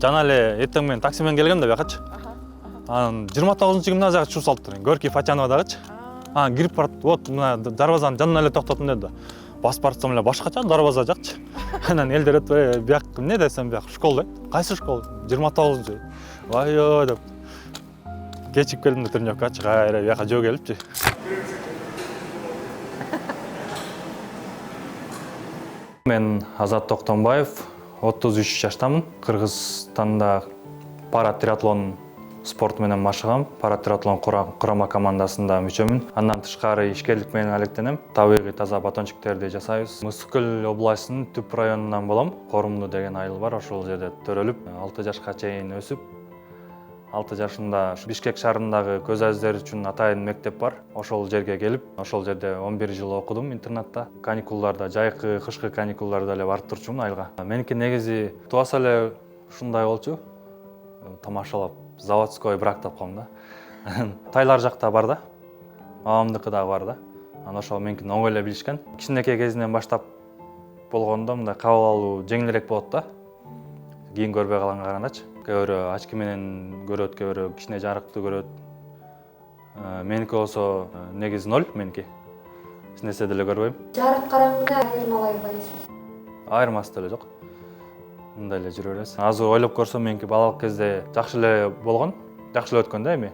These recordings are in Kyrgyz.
Жана эле эртең менен такси менен келгем да бuyакачы. Анан 29-гимназияга чыгып салыптыр. Горький Фатяновадагычы. Анан кирип барып, вот мына дарбазанын жанына эле токтотун деди. Басып барсам эле башкача дарбаза жакчы. Анан элдер өтпөй, бияк эмне десем, бияк школа дейт. Кайсы школа? 29-жу. Вайо деп. Кечип келдим да тренировкачы, кайра бияка жөө келипчи. Мен Азат Токтомбаев, 33 жаштамын. Кыргызстанда паратриатлон спорт менен машыгам. Паратриатлон курама командасында мүчөмүн. Андан тышкары ишкерлик менен алектенем. Табигый таза батончиктерди жасайбыз. Мысык Көл областынын Түп районунан болом. Корумду деген айыл бар, ошол жерде төрөлүп, 6 жашка чейин өсүп, 6 жашында Бишкек шаарындагы көз азиздер үчүн атайын мектеп бар. Ошол жерге келип, ошол жерде 11 жыл окудум интернатта. Каникулдарда, жайкы, кышкы каникулдарда эле барып турчумун айылга. Меники негизи тубаса эле ушундай болчу. Тамашалап, заводской брак тапкам да. Тайлар жакта бар да. Мамамдыкы дагы бар да. Анан ошол меникин оңой эле билишкен. Кичинекей кезинен баштап болгондо мындай кабыл алуу жеңилирээк болот да. Кийин көрбөй калганга карагандачы. Көбүрө ачки менен көрөт, көбүрө кичине жарыктуу көрөт. Меники болсо негизи 0 меники. Эч нерсе деле көрбөйм. Жарык караңгыда айырмалай койсуз. Айырмасы деле жок. Мындай эле жүрө беребиз. Азыр ойлоп көрсөм меники балалык кезде жакшы эле болгон, жакшы эле өткөн да эми.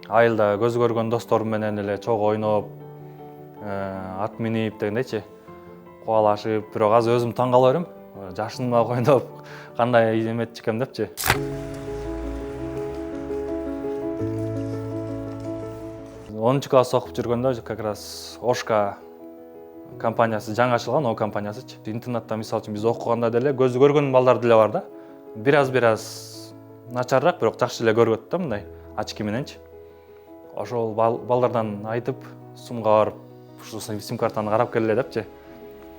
Айылда көз көргөн досторум менен эле чогуу ойноп, ат минип дегендейчи, кубалашып, бирок азыр өзүм таң кала берем. Жашынма ойноп, кандай эметчи экен депчи. Онунчу класс окуп жүргөндө как раз Ошка компаниясы жаңы ачылган, О компаниясычы. Интернатта мисалы үчүн биз окуганда деле көзү көргөн балдар деле бар да. Бир аз начарыраак, бирок жакшы эле көрүп да мындай ачки мененчи. Ошол балдардан айтып, сумга барып, ушу сим картаны карап келе депчи.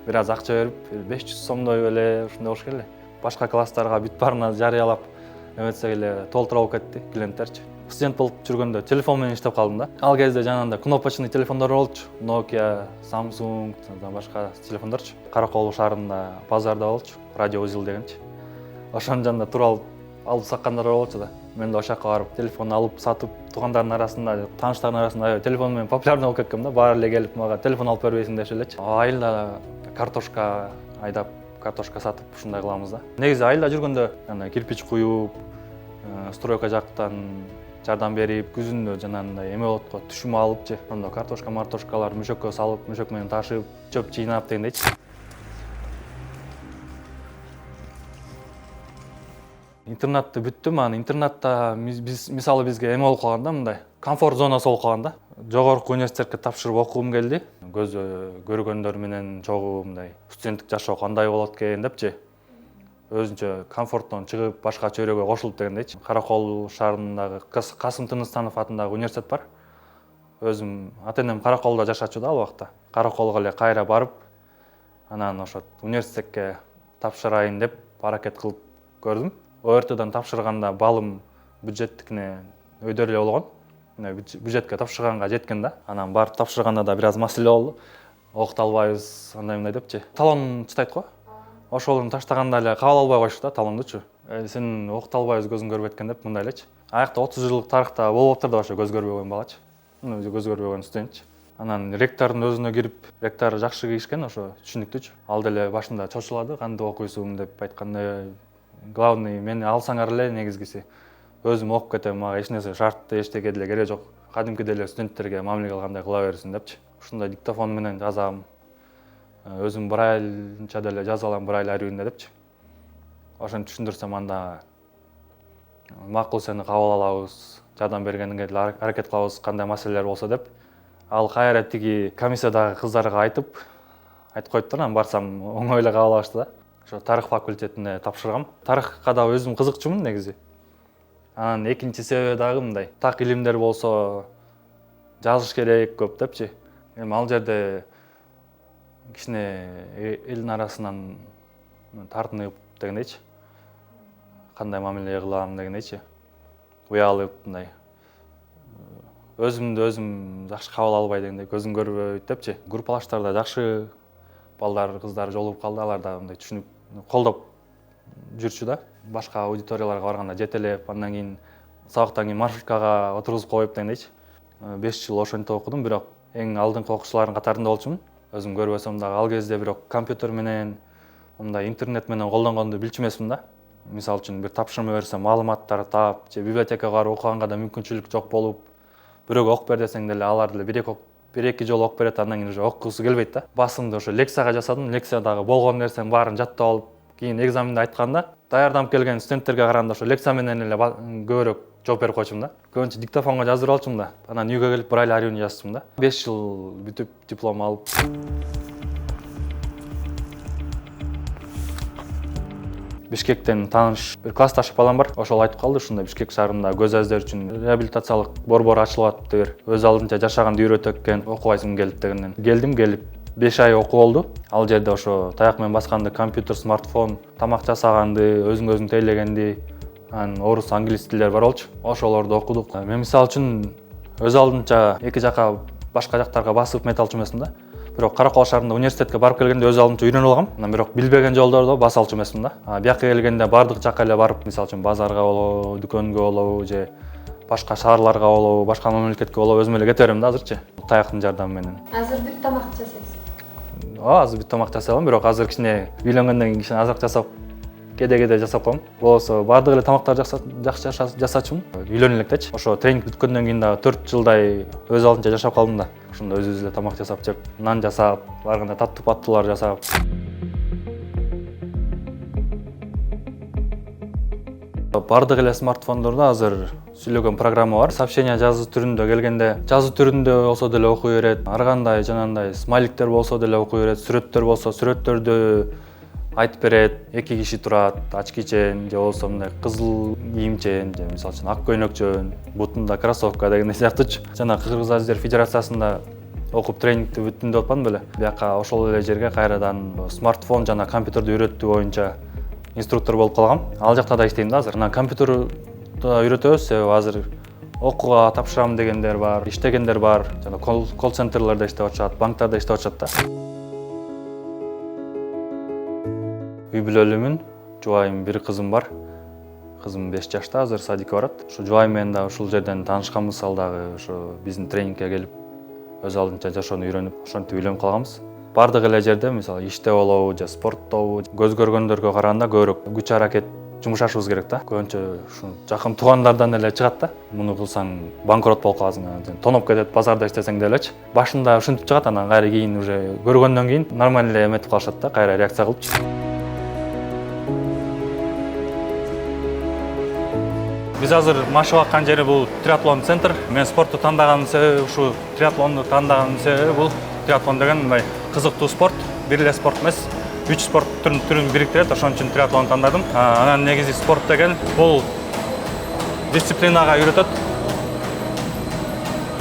Бир аз акча берип, 500 сомдой эле ушундай болуш керек эле. Башка класстарга бүт баарына жарыялап, эметсек эле толтура болуп кетти клиенттерчи. Студент болуп жүргөндө телефон менен иштеп калдым да. Ал кезде жанагындай кнопочный телефондор болчу. Nokia, Samsung, башка телефондорчу. Каракол шаарында базарда болчу. Радиоузел дегенчи. Ошонун жанында туруп алып саткандар болчу да. Мен да ошол жака барып телефон алып сатып, туугандардын арасында, тааныштардын арасында телефон менен популярный болуп кеткем да. Баары эле келип мага телефон алып бербейсиң деши элечи. Айылда картошка айдап, картошка сатып ушундай кылабыз да. Негизи айылда жүргөндө андай кирпич куюп, стройка жактан жардам берип, күзүндө жанагындай эме болот го, түшүм алыпчы. Ондо картошкалар мөшөккө салып, мөшөк менен ташып, чөп жыйнап дегендейчи. Интернатты бүттүм, анан интернатта мисалы бизге эме болуп калганда мындай комфорт зонасы болуп калганда. Жогорку университетке тапшырып окугум келди. Көз көргөндөр менен чогуу мындай студенттик жашоо кандай болот экен депчи. Өзүнчө комфорттон чыгып, башка чөйрөгө кошулуп дегендейчи. Каракол шаарындагы Касым Тыныстанов атындагы университет бар. Өзүм ата-энем Караколдо жашачу да ал убакта. Караколго эле кайра барып, анан ошо университетке тапшырайын деп аракет кылып көрдүм. ОРТдан тапшырганда балым бюджеттикине өйдөр эле болгон. Бюджетке тапшырганга жеткен да. Анан барып тапшырганда да бир аз маселе болду. Окута албайбыз, андай деп. Талон чытайт го. Ошолун таштаганда эле кабыл албай коюшту да талондучу. Сен окута албайбыз, көзүң көрбөйт экен деп мындай элечи. Аякта 30 жылдык тарыхта болуптур да ошо көз көрбөгөн балачы. Көз көрбөгөн студентчи. Анан ректордун өзүнө кирип, ректор жакшы кийишкен, ошо түшүнүктүүчү. Ал деле башында чочулады, кантип окуйсуң деп айтканда, главный мени алсаңар эле негизгиси өзүм окуп кетем, мага эч нерсе шартты эчтеке деле кереги жок. Кадимки деле студенттерге мамиле кылгандай кыла берсин депчи. Ушундай диктофон менен жазам. Өзүм брайльча деле жаза алам, брайль арбинде депчи. Ошону түшүндүрсөм анда макул сени кабыл алабыз, жардам бергениңе деле аракет кылабыз, кандай маселелер болсо деп. Ал кайра тиги комиссиядагы кыздарга айтып коюптур, анан барсам оңой эле кабыл алышты да. Ошо тарых факультетине тапшыргам. Тарыхка да өзүм кызыкчумун негизи. Анан экинчи себеби дагы мындай. Так илимдер болсо жазыш керек көп депчи. Эми ал жерде кичине элдин арасынан тартынып дегендейчи. Кандай мамиле кылам дегендейчи. Уялып мындай. Өзүмдү өзүм жакшы кабыл албай дегендей, көзүм көрбөйт депчи. Группалаштарда жакшы балдар, кыздар жолугуп калды, алар да мындай түшүнүп, колдоп жүрчү да. башка аудиторияларга барганда жетелеп, андан кийин сабактан кийин маршруткага отургузуп коюп дегендейчи. 5 жыл ошентип окудум, бирок эң алдыңкы окуучулардын катарында болчумун. Өзүм көрбөсөм дагы ал кезде бирок компьютер менен, мындай интернет менен колдонгонду билчү эмесмин да. Мисалы үчүн бир тапшырма берсе, маалыматтар таап, же библиотекага барып окуганга да мүмкүнчүлүк жок болуп, бирөөгө окуп бер десең деле алар деле бир-эки жолу окуп берет, андан кийин уже окугусу келбейт да. Басымды ошо лекцияга жасадым. Лекциядагы болгон нерсенин баарын жаттап алып, кийин экзаменде айтканда даярданып келген студенттерге караганда ошо лекция менен эле көбүрөөк жооп берип койчумун да. Көбүнчө диктофонго жаздырып алчумун да. Анан үйгө келип бир айла арыюун жазчумун да. 5 жыл бүтүп диплом алып. Бишкектен тааныш бир классташ балам бар. Ошол айтып калды, ушундай Бишкек шаарында көз аздер үчүн реабилитациялык борбор ачылып атты. Өз алдынча жашаганды үйрөтөт экен, окубайсың келип дегенден. Келдим, келип 5 ай окуу болду. Ал жерде ошо таяк менен басканды, компьютер, смартфон, тамак жасаганды, өзүң тейлегенди, анан орус, англис тилдер бар болчу. Ошолорду окудук. Мен мисалы үчүн өз алдынча эки жака башка жактарга басып мете алчу эмесмин да. Бирок Каракол шаарында университетке барып келгенде өз алдынча үйрөнүп алгам. Анан бирок билбеген жолдорду баса алчу эмесмин да. Бияка келгенде бардык жака эле барып, мисалы үчүн базарга болобу, дүкөнгө болобу, же башка шаарларга болобу, башка мамлекетке болобу өзүм эле кете берем да азырчы. Таяктын жардамы менен. Азыр бүт тамак жасайсыз. Азыр бүт тамак жасай алам, бирок азыр кичине үйлөнгөндөн кийин кичине азыраак жасап, кеде жасап коем. Болсо бардык эле тамактарды жакшы жасачумун. Үйлөнө электечи. Ошо тренинг бүткөндөн кийин дагы 4 жылдай өз алдынча жашап калдым да. Ошондо өзүбүз эле тамак жасап жеп, нан жасап, барганда таттуу жасап. Бардык эле смартфондордо азыр сүйлөгөн программа бар. Сообщение жазуу түрүндө келгенде, жазуу түрүндө болсо деле окуй берет. Ар кандай жанагындай смайликтер болсо деле окуй берет. Сүрөттөр болсо сүрөттөрдү айтып берет. 2 киши турат, очкичен, же болбосо мындай кызыл кийимчен, же мисалы үчүн ак көйнөкчөн, бутунда кроссовка дегендей сыяктуучу. Жана Кыргыз Аздер Федерациясында окуп тренингти бүттүм деп атпадым беле. Бияка ошол эле жерге кайрадан смартфон жана компьютерди үйрөтүү боюнча инструктор болуп калгам. Ал жакта да иштейм да азыр. Анан компьютерди үйрөтөбүз, себеби азыр окууга тапшырам дегендер бар, иштегендер бар. Жана колл-центрлерде иштеп атышат, банктарда иштеп атышат да. Үй бүлөлүмүн, жубайым, бир кызым бар. Кызым 5 жашта, азыр садикке барат. Ошо жубайым менен да ушул жерден таанышканбыз, ал дагы ошо биздин тренингке келип өз алдынча жашоону үйрөнүп, ошентип үйлөнүп калганбыз. Бардык эле жерде, мисалы иште болобу, же спорттобу, көз көргөндөргө караганда көбүрөөк күч аракет жумшашыбыз керек да. Көбүнчө ушу жакын туугандардан эле чыгат да. Муну кылсаң банкрот болуп каласың, тоноп кетет базарда иштесең делечи. Башында ушинтип чыгат, анан кайра кийин уже көргөндөн кийин нормально эле эметип калышат да, кайра реакция кылыпчы. Биз азыр машык аккан жери бул триатлон центр. Мен спортту тандаганымдын себеби, ушу триатлонду тандаганымдын себеби бул триатлон деген мындай кызыктуу спорт, бир эле спорт эмес, 3 спорт түрүн бириктирет, ошон үчүн триатлон тандадым. Анан негизи спорт деген бул дисциплинага үйрөтөт.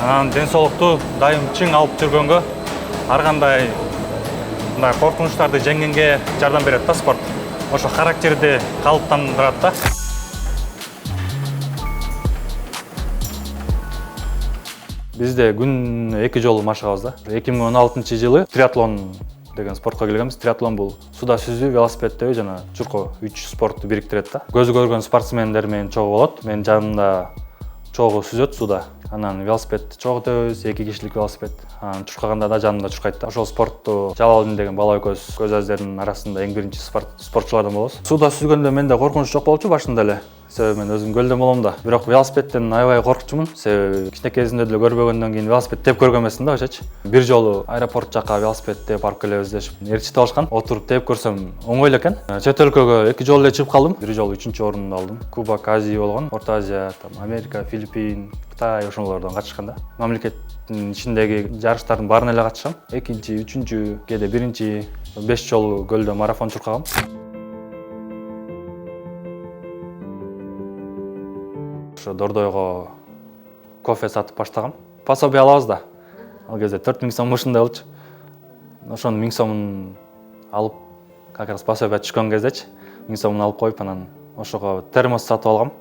Анан ден соолукту дайым чың алып жүргөнгө, ар кандай мындай коркунучтарды жеңгенге жардам берет да спорт. Ошо характерди калыптандырат да. Бизде күнүнө 2 жолу машыгабыз да. 2016-жылы триатлон деген спортко келгенбиз. Триатлон бул суда сүзүү, велосипедтөө жана чуркоо 3 спортту бириктирет да. Көзү көргөн спортсмендер менен чогуу болот. Менин жанымда чогуу сүзөт суда. Анан велосипедти чогуу өтөбүз, 2 кишилик велосипед. Анан чуркаганда да жанымда чуркайт да. Ошол спортту Жалалдин деген бала экөөбүз көз аздердин арасында эң биринчи спортчулардан болобуз. Суда сүзгөндө менде коркунуч жок болчу башында эле. Себеби мен өзүм көлдөн болом да. Бирок велосипедтен аябай коркчумун. Себеби кичине кезинде деле көрбөгөндөн кийин велосипед теп көргөн эмесмин да очочу. Бир жолу аэропорт жака велосипед теп барып келебиз дешип ээрчитип алышкан. Отуруп теп көрсөм оңой эле экен. Чет өлкөгө 2 жолу эле чыгып калдым. Бир жолу 3-чү орунду алдым. Кубок Азия болгон, Орто Азия, Америка, Филиппин, Кытай ошолордон катышкан да. Мамлекеттин ичиндеги жарыштардын баарына эле катышам. 2-чи, 3-чү, кээде 1-чи 5 жолу көлдө марафон чуркагам. Дордойго кофе сатып баштагам. Пособие алабыз да. Ал кезде 4000 сом ушундай болчу. Ошонун 1000 сомун алып, как раз пособие түшкөн кездечи, 1000 сомун алып коюп, анан ошого термос сатып алгам.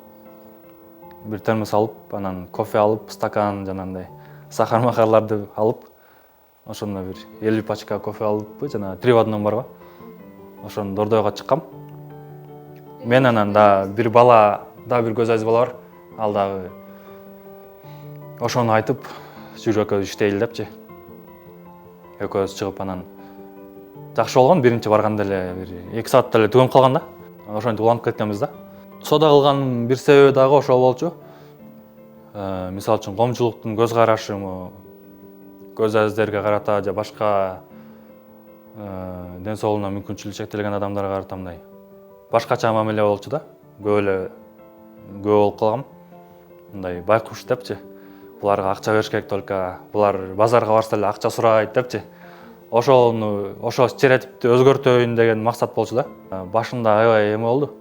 Бир термос алып, анан кофе алып, стакан жанагындай сахар-махарларды алып, ошондо бир 50 пачка кофе алып, жана 3 в 1 барго. Ошону Дордойго чыккам. Мен анан да бир бала, да бир көз айыз бала бар. Ал дагы ошону айтып, жүрүп экөөбүз иштейли депчи. Экөөбүз чыгып анан жакшы болгон, биринчи барганда эле бир 2 саатта эле түгөнүп калган да. Ошентип уланып кеткенбиз да. Соода кылганын бир себеби дагы ошол болчу. Мисалы үчүн коомчулуктун көз карашы, көз айыздерге карата же башка ден соолугуна мүмкүнчүлүгү чектелген адамдарга карата мындай башкача мамиле болчу да. Көп болуп калгам. Мындай байкуш депчи. Буларга акча бериш керек только, булар базарга барса эле акча сурайт депчи. Ошо стереотипти өзгөртөйүн деген максат болчу да. Башында аябай эме болду.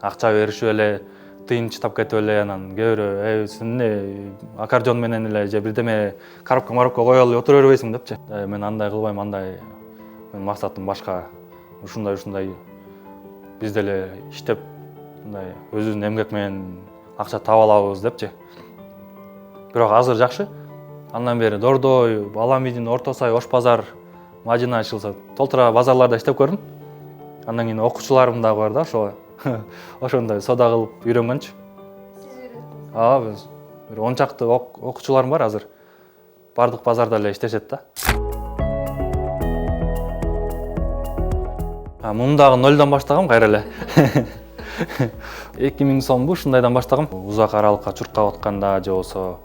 Акча беришип эле, тыйын чытап кетип эле, анан кээ бирөө сен эмне аккордеон менен эле же бирдеме коробка коёлу эле отура бербейсиң депчи. Мен андай кылбайм, андай менин максатым башка. Ушундай биз деле иштеп, мындай өзүбүздүн эмгек менен акча таба алабыз депчи. Бирок азыр жакшы. Андан бери Дордой, Аламидин, Орто Сай, Ош базар, Мадина ачылса, толтура базарларда иштеп көрдүм. Андан кийин окуучуларым дагы бар да, ошо. Ошондой соода кылып үйрөнгөнчү. Сиз үйрөттүңүз? Биз бир 10 чакты окуучуларым бар азыр. Бардык базарда эле иштешет да. Муну дагы нолдон баштагам кайра эле. 2000 сомбу ушундайдан баштагам. Узак аралыкка чуркап атканда же болсо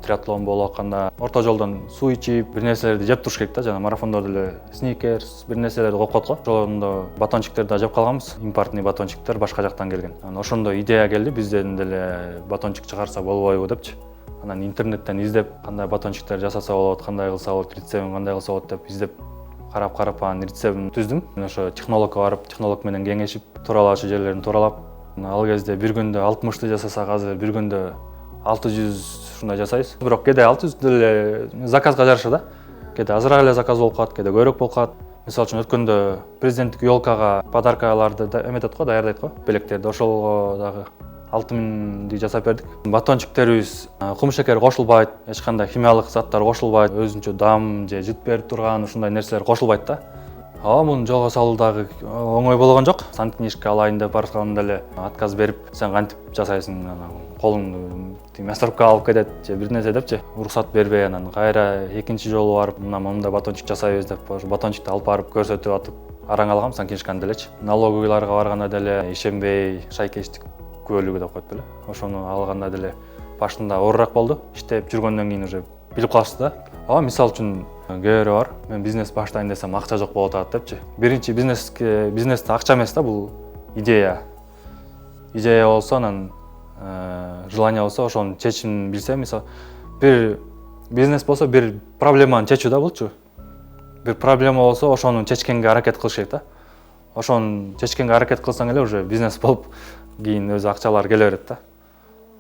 триатлон болуп атканда орто жолдон суу ичип, бир нерселерди жеп туруш керек да, жана марафондордо эле сникерс, бир нерселерди коюп коет го. Ошондо батончиктерди да жеп калганбыз, импортный батончиктер башка жактан келген. Анан ошондой идея келди, бизден деле батончик чыгарса болбойбу депчи. Анан интернеттен издеп, кандай батончиктер жасаса болот, кандай кылса болот, рецептин кандай кылса болот деп издеп карап анан рецептин түздүм. Ошо технологко барып, технолог менен кеңешип, тууралаачу жерлерин тууралап, ал кезде бир күндө 60ты жасасак, азыр бир күндө 600 ушундай жасайбыз. Бирок кээде 600 деле заказга жараша да. Кээде азыраак эле заказ болуп калат, кээде көбүрөөк болуп калат. Мисалы үчүн өткөндө президенттик ёлкага подаркаларды эметет го, даярдайт го, белектерди. Ошолго дагы 6000ди жасап бердик. Батончиктерибиз кум шекер кошулбайт, эч кандай химиялык заттар кошулбайт, өзүнчө дам же жыт берип турган ушундай нерселер кошулбайт да. Муну жолго салуу дагы оңой болгон жок. Санкнижка алайын деп барганда эле отказ берип, сен кантип жасайсың, анан колуңду мясорубка алып кетет же бир нерсе депчи. Уруксат бербей, анан кайра экинчи жолу барып, мындай батончик жасайбыз деп, батончикти алып барып көрсөтүп атып араң алгам санкнижканы делечи. Налоговыйларга барганда деле ишенбей, шайкечтик күбөлүгү деп коет беле. Ошону алганда деле башында оорураак болду. Иштеп жүргөндөн кийин уже билип каласыз да. Мисалы үчүн кээ бирөө бар, мен бизнес баштайын десем акча жок болуп атат депчи. Биринчи бизнесте акча эмес да, бул идея. Идея болсо, анан желание болсо, ошонун чечимин билсе, мисалы бир бизнес болсо бир проблеманы чечүү да булчу. Бир проблема болсо, ошону чечкенге аракет кылыш керек да. Ошону чечкенге аракет кылсаң эле уже бизнес болуп, кийин өзү акчалар келе берет да.